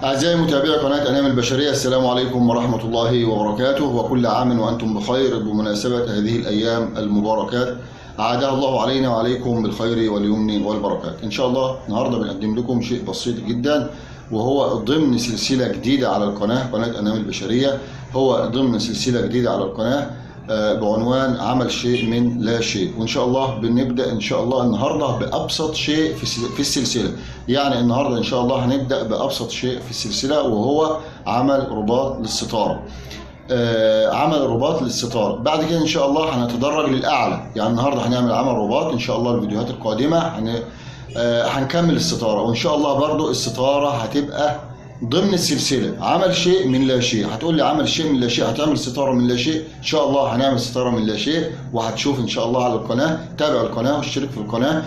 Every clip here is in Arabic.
أعزائي متابعي قناة أنام البشرية، السلام عليكم ورحمة الله وبركاته، وكل عام وأنتم بخير بمناسبة هذه الأيام المباركات. أعادها الله علينا وعليكم بالخير واليمن والبركات إن شاء الله. النهاردة بنقدم لكم شيء بسيط جدا، وهو ضمن سلسلة جديدة على القناة، قناة أنام البشرية. هو ضمن سلسلة جديدة على القناة بعنوان عمل شيء من لا شيء. وان شاء الله بنبدا ان شاء الله النهارده بابسط شيء في السلسله. يعني النهارده ان شاء الله هنبدا بابسط شيء في السلسله، وهو عمل رباط للستاره. عمل رباط للستاره. بعد كده ان شاء الله هنتدرج للاعلى. يعني النهارده هنعمل عمل رباط، ان شاء الله الفيديوهات القادمه هنكمل الستاره، وان شاء الله برضو الستاره هتبقى ضمن السلسله عمل شيء من لا شيء. هتقول لي عمل شيء من لا شيء، هتعمل ستاره من لا شيء؟ ان شاء الله هنعمل ستاره من لا شيء، وهتشوف ان شاء الله على القناه. تابع القناه واشترك في القناه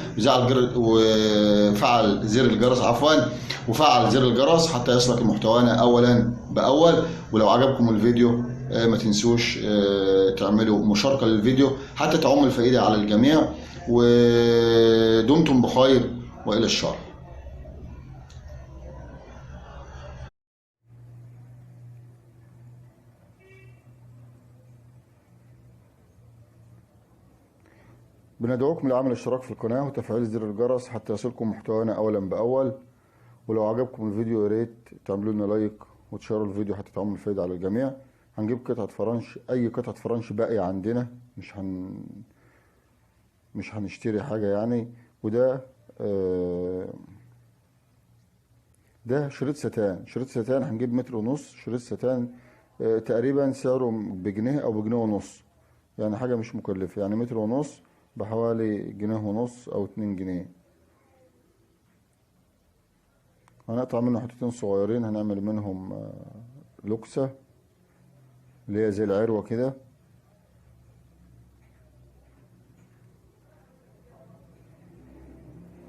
وفعل زر الجرس، وفعل زر الجرس حتى يصلك محتوانا اولا باول. ولو عجبكم الفيديو ما تنسوش تعملوا مشاركه للفيديو حتى تعم الفائده على الجميع. ودمتم بخير، والى الشر. بندعوكم لعمل اشتراك في القناة وتفعيل زر الجرس حتى يصلكم محتوانا أولا بأول. ولو عجبكم الفيديو يا ريت تعملوا لنا لايك وتشاروا الفيديو حتى تعمل الفايدة على الجميع. هنجيب قطعة فرنش، أي قطعة فرنش باقية عندنا، مش هنشتري حاجة يعني. وده ده شريط ستان. هنجيب متر ونص شريط ستان، تقريبا سعره بجنيه أو بجنيه ونص، يعني حاجة مش مكلفة. يعني متر ونص بحوالي جنيه ونص أو 2 جنيه. هنقطع منه حتتين صغيرين، هنعمل منهم لوكسة اللي هي زي العروة كده.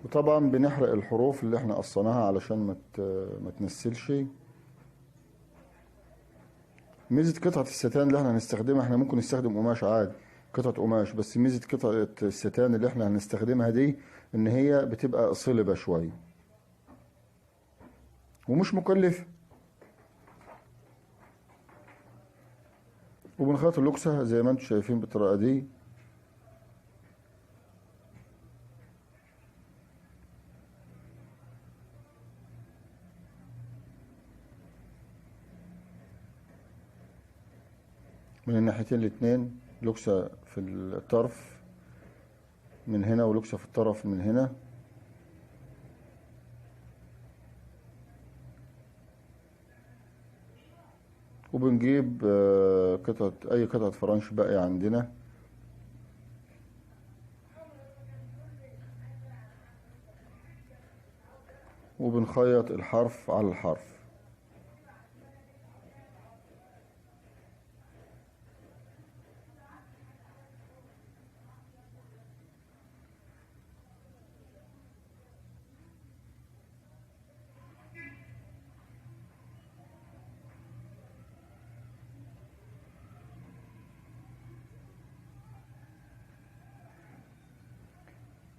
وطبعا بنحرق الحروف اللي احنا قصيناها علشان ما تنسلش. ميزة قطعة الستان اللي احنا هنستخدمها، احنا ممكن نستخدم قماش عادي، قطعة قماش، بس ميزة قطعة الستان اللي احنا هنستخدمها دي ان هي بتبقى صلبة شوية ومش مكلفة. وبنخيط اللوكسة زي ما انتم شايفين بالطريقة دي. من الناحيتين الاتنين، لوكسة في الطرف من هنا ولوكسة في الطرف من هنا. وبنجيب أي قطعة فرنش باقية عندنا، وبنخيط الحرف على الحرف.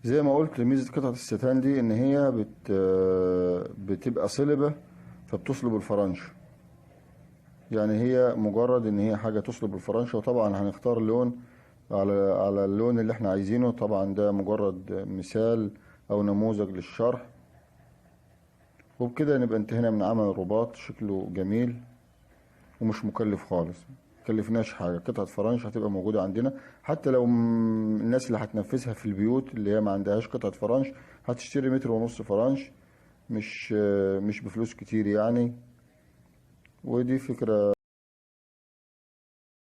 زي ما قلت، ميزة قطعة الستان دي ان هي بتبقى صلبة، فبتصلب الفرنش. يعني هي مجرد ان هي حاجة تصلب الفرنش. وطبعا هنختار اللون على اللون اللي احنا عايزينه. طبعا ده مجرد مثال او نموذج للشرح. وبكده نبقى انتهينا من عمل رباط شكله جميل ومش مكلف خالص. مكلفناش حاجة. قطعة فرنش هتبقى موجودة عندنا، حتى لو الناس اللي هتنفذها في البيوت اللي هي ما عندهاش قطعة فرنش هتشتري متر ونص فرنش، مش بفلوس كتير يعني. ودي فكرة